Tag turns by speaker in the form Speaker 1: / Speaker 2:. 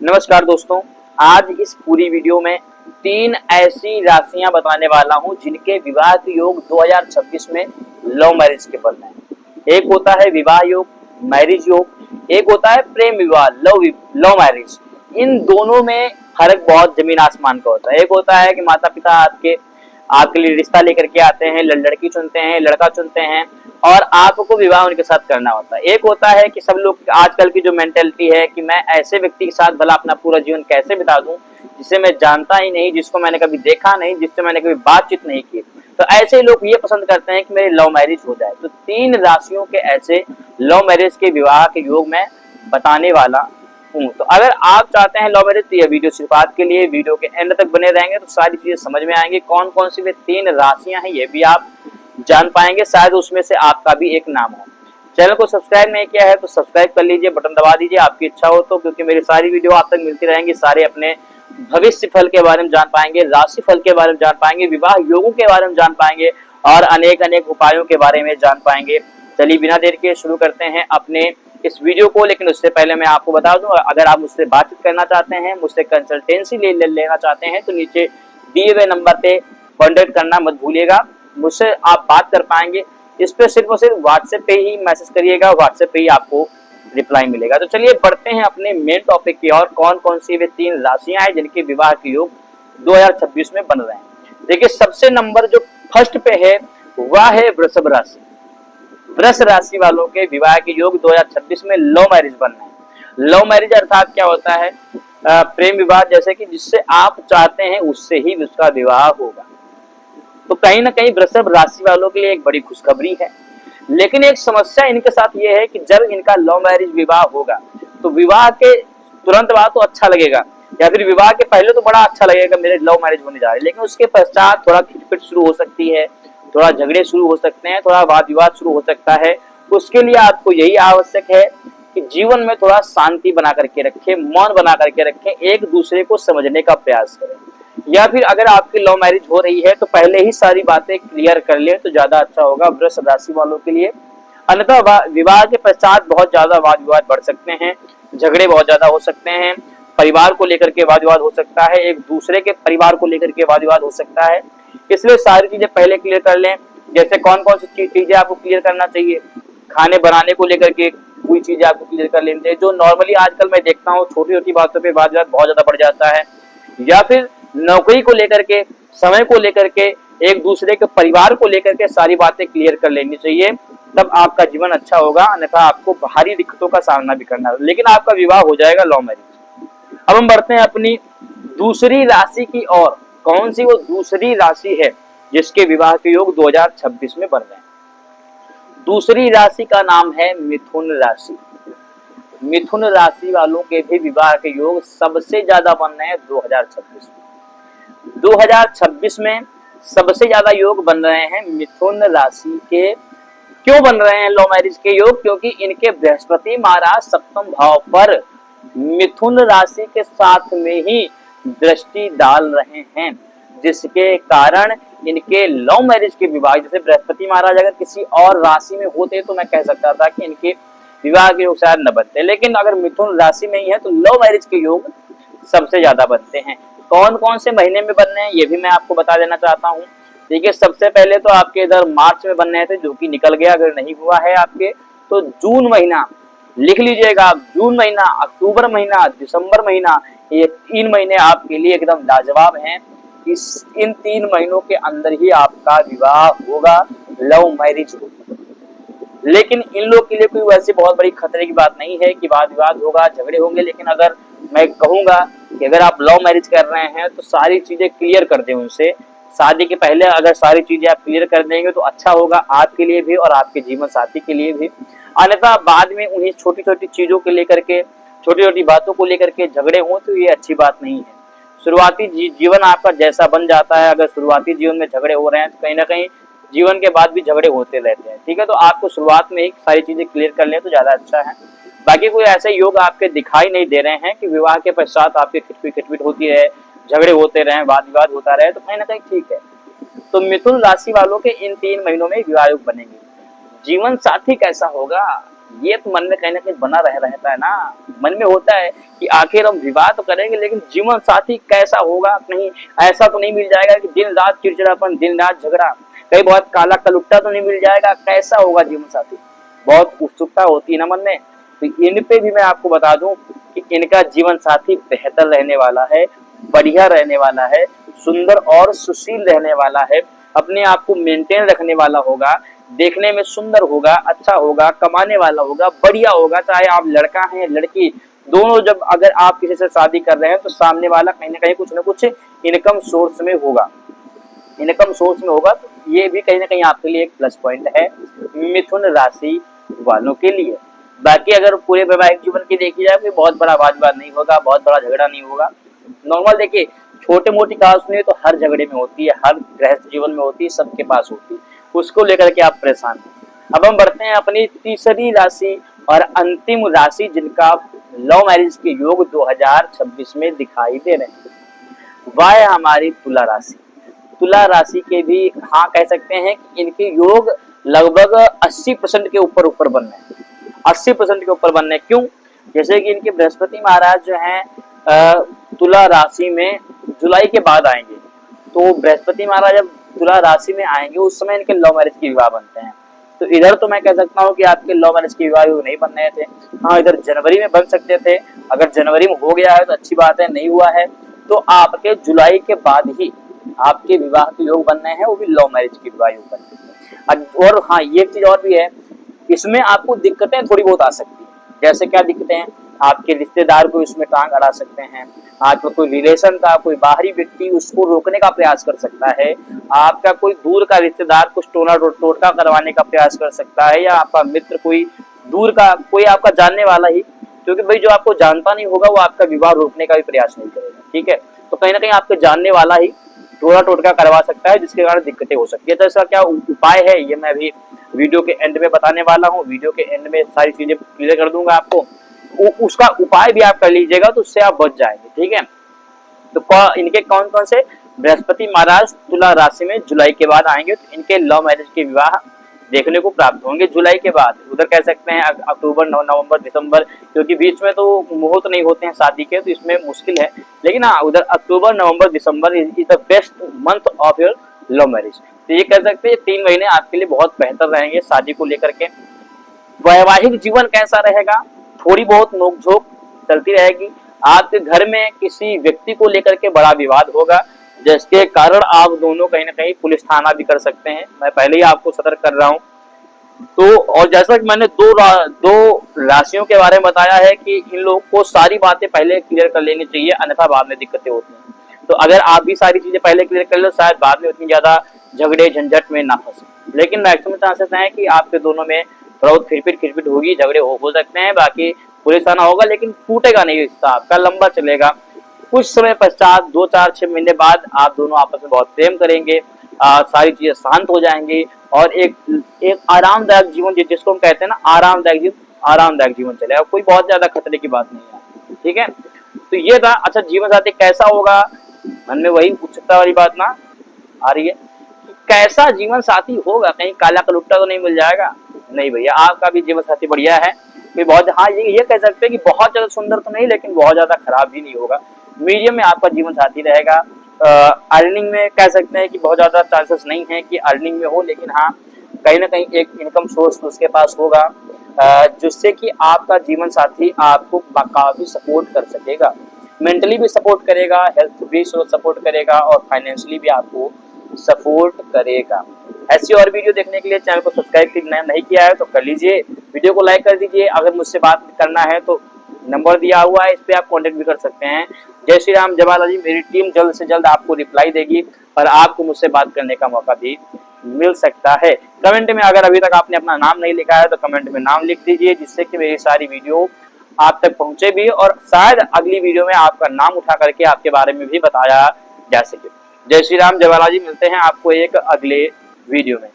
Speaker 1: नमस्कार दोस्तों, आज इस पूरी वीडियो में 3 ऐसी राशियां बताने वाला हूं जिनके विवाह के योग 2026 में लव मैरिज के बन रहे हैं। एक होता है विवाह योग, मैरिज योग, एक होता है प्रेम विवाह, लव मैरिज। इन दोनों में फर्क बहुत जमीन आसमान का होता है। एक होता है कि माता पिता आपके लिए रिश्ता लेकर के आते हैं, लड़की चुनते हैं, लड़का चुनते हैं और आपको विवाह उनके साथ करना होता है। एक होता है कि सब लोग आजकल की जो मेंटेलिटी है कि मैं ऐसे व्यक्ति के साथ भला अपना पूरा जीवन कैसे बिता दूं जिसे मैं जानता ही नहीं, जिसको मैंने कभी देखा नहीं, जिससे मैंने कभी बातचीत नहीं की। तो ऐसे लोग ये पसंद करते हैं कि मेरी लव मैरिज हो जाए। तो 3 राशियों के ऐसे लव मैरिज के विवाह के योग मैं बताने वाला हूँ। तो अगर आप चाहते हैं लव मैरिज तो यह वीडियो सिर्फ आपके लिए, वीडियो के एंड तक बने रहेंगे तो सारी चीजें समझ में आएंगी। कौन कौन सी वे 3 राशियां हैं ये भी आप जान पाएंगे, शायद उसमें से आपका भी एक नाम हो। चैनल को सब्सक्राइब नहीं किया है तो सब्सक्राइब कर लीजिए, बटन दबा दीजिए आपकी इच्छा हो तो, क्योंकि मेरी सारी वीडियो आप तक मिलती रहेंगी। सारे अपने भविष्य फल के बारे में जान पाएंगे, राशि फल के बारे में जान पाएंगे, विवाह योगों के बारे में जान पाएंगे और अनेक अनेक उपायों के बारे में जान पाएंगे। चलिए बिना देर के शुरू करते हैं अपने इस वीडियो को। लेकिन उससे पहले मैं आपको बता दूं, अगर आप मुझसे बातचीत करना चाहते हैं, मुझसे कंसल्टेंसी लेना चाहते हैं तो नीचे दिए हुए नंबर पे कॉन्टेक्ट करना मत भूलिएगा। मुझसे आप बात कर पाएंगे। इस पे सिर्फ और सिर्फ व्हाट्सएप पे ही मैसेज करिएगा, व्हाट्सएप पे ही आपको रिप्लाई मिलेगा। तो चलिए बढ़ते हैं अपने मेन टॉपिक की और। कौन कौन सी वे 3 राशियां हैं जिनके विवाह के योग 2026 में बन रहे हैं। देखिए, सबसे नंबर जो फर्स्ट पे है वह है वृषभ राशि। वृष राशि वालों के विवाह के योग 2026 में लव मैरिज बन रहे हैं। लव मैरिज अर्थात क्या होता है? प्रेम विवाह, जैसे कि जिससे आप चाहते हैं उससे ही उसका विवाह होगा। तो कहीं ना कहीं वृषभ राशि वालों के लिए एक बड़ी खुशखबरी है। लेकिन एक समस्या इनके साथ ये है कि जब इनका लव मैरिज विवाह होगा तो विवाह के तुरंत बाद तो अच्छा लगेगा, या फिर विवाह के पहले तो बड़ा अच्छा लगेगा मेरे लव मैरिज होने जा रहे, लेकिन उसके पश्चात थोड़ा खिटपिट शुरू हो सकती है, थोड़ा झगड़े शुरू हो सकते हैं, थोड़ा वाद विवाद शुरू हो सकता है। उसके लिए आपको यही आवश्यक है कि जीवन में थोड़ा शांति बना करके रखें, मौन बना करके रखें, एक दूसरे को समझने का प्रयास करें। या फिर अगर आपकी लव मैरिज हो रही है तो पहले ही सारी बातें क्लियर कर ले तो ज्यादा अच्छा होगा वृष राशि वालों के लिए। अन्यथा विवाह के पश्चात बहुत ज्यादा वाद विवाद बढ़ सकते हैं, झगड़े बहुत ज्यादा हो सकते हैं, परिवार को लेकर के वाद विवाद हो सकता है, एक दूसरे के परिवार को लेकर के वाद विवाद हो सकता है। इसलिए सारी चीजें पहले क्लियर कर लें। जैसे कौन कौन सी चीजें आपको क्लियर करना चाहिए, खाने बनाने को लेकर के कोई चीजें आपको क्लियर कर लेनी चाहिए। जो नॉर्मली आजकल मैं देखता हूँ छोटी छोटी बातों पे वाद विवाद बहुत ज्यादा बढ़ जाता है। या फिर नौकरी को लेकर के, समय को लेकर के, एक दूसरे के परिवार को लेकर के सारी बातें क्लियर कर लेनी चाहिए, तब आपका जीवन अच्छा होगा। अन्यथा आपको भारी दिक्कतों का सामना भी करना होगा, लेकिन आपका विवाह हो जाएगा लव मैरिज। अब हम बढ़ते हैं अपनी दूसरी राशि की ओर। कौन सी वो दूसरी राशि है जिसके विवाह के योग 2026 में बन रहे हैं? दूसरी राशि का नाम है मिथुन राशि। मिथुन राशि वालों के भी विवाह के योग सबसे ज्यादा बन रहे हैं 2026 में। 2026 में सबसे ज्यादा योग बन रहे हैं मिथुन राशि के। क्यों बन रहे हैं लव मैरिज के योग? क्योंकि इनके बृहस्पति महाराज सप्तम भाव पर मिथुन राशि के साथ में ही दृष्टि डाल रहे हैं, जिसके कारण इनके लव मैरिज के विवाह, जैसे बृहस्पति महाराज अगर किसी और राशि में होते तो मैं कह सकता था कि इनके विवाह के योग शायद न बनते, लेकिन अगर मिथुन राशि में ही है तो लव मैरिज के योग सबसे ज्यादा बनते हैं। कौन कौन से महीने में बन रहे हैं ये भी मैं आपको बता देना चाहता हूँ। देखिए, सबसे पहले तो आपके इधर मार्च में बन रहे थे जो कि निकल गया। अगर नहीं हुआ है आपके तो जून महीना लिख लीजिएगा आप, जून महीना, अक्टूबर महीना, दिसंबर महीना, ये 3 महीने आपके लिए एकदम लाजवाब हैं। इन 3 महीनों के अंदर ही आपका विवाह होगा, लव मैरिज होगी। लेकिन इन लोग के लिए कोई वैसे बहुत बड़ी खतरे की बात नहीं है कि वाद विवाद होगा, झगड़े होंगे। लेकिन अगर मैं कहूंगा कि अगर आप लव मैरिज कर रहे हैं तो सारी चीजें क्लियर कर दें उनसे। शादी के पहले अगर सारी चीजें आप क्लियर कर देंगे तो अच्छा होगा आपके लिए भी और आपके जीवन साथी के लिए भी। अन्यथा बाद में उन्हें छोटी छोटी चीजों को लेकर के, छोटी छोटी बातों को लेकर के झगड़े हों तो ये अच्छी बात नहीं है। शुरुआती जीवन आपका जैसा बन जाता है, अगर शुरुआती जीवन में झगड़े हो रहे हैं तो कहीं ना कहीं जीवन के बाद भी झगड़े होते रहते हैं। ठीक है, तो आपको शुरुआत में ही सारी चीजें क्लियर कर लें तो ज्यादा अच्छा है। बाकी कोई ऐसे योग आपके दिखाई नहीं दे रहे हैं कि विवाह के पश्चात आपके खिटपिट होती रहे, झगड़े होते रहे, वाद विवाद होता रहे, तो कहीं ना कहीं ठीक है। तो मिथुन राशि वालों के इन 3 महीनों में विवाह योग बनेंगे। जीवन साथी कैसा होगा? ये तो मन में कहीं ना कहीं बना रहता है ना, मन में होता है कि आखिर हम विवाह तो करेंगे लेकिन जीवन साथी कैसा होगा, कहीं ऐसा तो नहीं मिल जाएगा कि दिन रात चिड़चिड़ापन, दिन रात झगड़ा, कहीं बहुत काला कलुट्टा तो नहीं मिल जाएगा, कैसा होगा जीवन साथी, बहुत उत्सुकता होती है ना मन में। तो इन पे भी मैं आपको बता दूं कि इनका जीवन साथी बेहतर रहने वाला है, बढ़िया रहने वाला है, सुंदर और सुशील रहने वाला है, अपने आप को मेंटेन रखने वाला होगा, देखने में सुंदर होगा, अच्छा होगा, कमाने वाला होगा, बढ़िया होगा। चाहे आप लड़का हैं या लड़की, दोनों जब अगर आप किसी से शादी कर रहे हैं तो सामने वाला कहीं ना कहीं कुछ ना कुछ इनकम सोर्स में होगा, इनकम सोर्स में होगा। तो ये भी कहीं ना कहीं आपके लिए एक प्लस पॉइंट है मिथुन राशि वालों के लिए। बाकी अगर पूरे वैवाहिक जीवन की देखी जाए कोई बहुत बड़ा वाद विवाद नहीं होगा, बहुत बड़ा झगड़ा नहीं होगा, नॉर्मल। देखिए छोटे मोटी कहासुनी तो हर झगड़े में होती है, हर गृहस्थ जीवन में होती है, सबके पास होती है, उसको लेकर के आप परेशान हैं। अब हम बढ़ते हैं अपनी तीसरी राशि और अंतिम राशि जिनका लव मैरिज के योग 2026 में दिखाई दे रहे हैं, वह है हमारी तुला राशि। तुला राशि के भी हाँ कह सकते हैं कि इनके योग लगभग 80% के ऊपर बन रहे हैं, 80% के ऊपर बन रहे हैं। क्यों? जैसे कि इनके बृहस्पति महाराज जो हैं तुला राशि में जुलाई के बाद आएंगे, तो बृहस्पति महाराज जब तुला राशि में आएंगे उस समय इनके लव मैरिज के विवाह बनते हैं। तो इधर तो मैं कह सकता हूँ कि आपके लव मैरिज के विवाह नहीं बन रहे थे, हाँ इधर जनवरी में बन सकते थे। अगर जनवरी में हो गया है तो अच्छी बात है, नहीं हुआ है तो आपके जुलाई के बाद ही आपके विवाह के योग बन रहे हैं, वो भी लव मैरिज के विवाह योग बन रहे हैं। और हाँ ये चीज और भी है, इसमें आपको दिक्कतें थोड़ी बहुत आ सकती है। जैसे क्या दिक्कतें हैं? आपके रिश्तेदार को इसमें टांग अड़ा सकते हैं, आपका कोई रिलेशन का कोई बाहरी व्यक्ति उसको रोकने का प्रयास कर सकता है, आपका कोई दूर का रिश्तेदार कुछ टोटका करवाने का प्रयास कर सकता है, या आपका मित्र कोई दूर का कोई आपका जानने वाला ही, क्योंकि भाई जो आपको जानता नहीं होगा वो आपका विवाह रोकने का भी प्रयास नहीं करेगा, ठीक है। तो कहीं ना कहीं आपके जानने वाला ही टोटका करवा सकता है, जिसके कारण दिक्कतें हो सकती है। तो इसका क्या उपाय है ये मैं अभी वीडियो के एंड में बताने वाला हूँ, वीडियो के एंड में सारी चीजें क्लियर कर दूंगा आपको, उसका उपाय भी आप कर लीजिएगा तो उससे आप बच जाएंगे, ठीक है। तो इनके कौन कौन से बृहस्पति महाराज तुला राशि में जुलाई के बाद आएंगे, तो इनके लव मैरिज के विवाह देखने को प्राप्त होंगे जुलाई के बाद। उधर कह सकते हैं अक्टूबर, नवंबर, दिसंबर, क्योंकि बीच में तो मुहूर्त नहीं होते हैं शादी के, तो इसमें मुश्किल है। लेकिन हाँ उधर October, November, December is the best month of your love marriage. तो ये कह सकते हैं 3 महीने आपके लिए बहुत बेहतर रहेंगे शादी को लेकर के। वैवाहिक जीवन कैसा रहेगा? थोड़ी बहुत नोकझोंक चलती रहेगी, आपके घर में किसी व्यक्ति को लेकर के बड़ा विवाद होगा, जिसके कारण आप दोनों कहीं ना कहीं पुलिस थाना भी कर सकते हैं, मैं पहले ही आपको सतर्क कर रहा हूं। तो और जैसा कि मैंने दो राशियों के बारे में बताया है कि इन लोगों को सारी बातें पहले क्लियर कर लेनी चाहिए, अन्यथा बाद में दिक्कतें होती हैं। तो अगर आप भी सारी चीजें पहले क्लियर कर लो, शायद बाद में उतनी ज्यादा झगड़े झंझट में ना फंसे। लेकिन मैक्सिमम चांसेस हैं कि आपके दोनों में बहुत खिरपिट होगी, झगड़े हो सकते हैं, बाकी पुलिस आना होगा, लेकिन टूटेगा नहीं रिश्ता, आपका लंबा चलेगा। कुछ समय पश्चात 2, 4, 6 महीने बाद आप दोनों आपस में बहुत प्रेम करेंगे, सारी चीजें शांत हो जाएंगी और एक आरामदायक जीवन, जिसको हम कहते हैं ना आरामदायक जीवन चलेगा, कोई बहुत ज्यादा खतरे की बात नहीं है, ठीक है। तो ये था। अच्छा जीवन साथी कैसा होगा, मन में वही उत्सुकता वाली बात ना आ रही है कि कैसा जीवन साथी होगा, कहीं काला कलुट्टा तो नहीं मिल जाएगा? नहीं भैया, आपका भी जीवन साथी बढ़िया है, कि बहुत हाँ ये कह सकते हैं कि बहुत ज्यादा सुंदर तो नहीं, लेकिन बहुत ज्यादा खराब भी नहीं होगा, मीडियम में आपका जीवन साथी रहेगा। अर्निंग में कह सकते हैं कि बहुत ज्यादा चांसेस नहीं है कि अर्निंग में हो, लेकिन हाँ कहीं ना कहीं एक इनकम सोर्स उसके पास होगा, जिससे कि आपका जीवन साथी आपको काफी सपोर्ट कर सकेगा, मेंटली भी सपोर्ट करेगा, हेल्थ भी सपोर्ट करेगा और फाइनेंशियली भी आपको सपोर्ट करेगा। ऐसी और वीडियो देखने के लिए चैनल को सब्सक्राइब नहीं किया है तो कर लीजिए, वीडियो को लाइक कर दीजिए। अगर मुझसे बात करना है तो नंबर दिया हुआ है, इस पे आप कांटेक्ट भी कर सकते हैं। जय श्री राम, जय बालाजी। मेरी टीम जल्द से जल्द आपको रिप्लाई देगी और आपको मुझसे बात करने का मौका भी मिल सकता है। कमेंट में अगर अभी तक आपने अपना नाम नहीं लिखा है तो कमेंट में नाम लिख दीजिए, जिससे कि मेरी सारी वीडियो आप तक पहुंचे भी और शायद अगली वीडियो में आपका नाम उठा करके आपके बारे में भी बताया जा सके। जय श्री राम, जय बालाजी। मिलते हैं आपको एक अगले वीडियो में।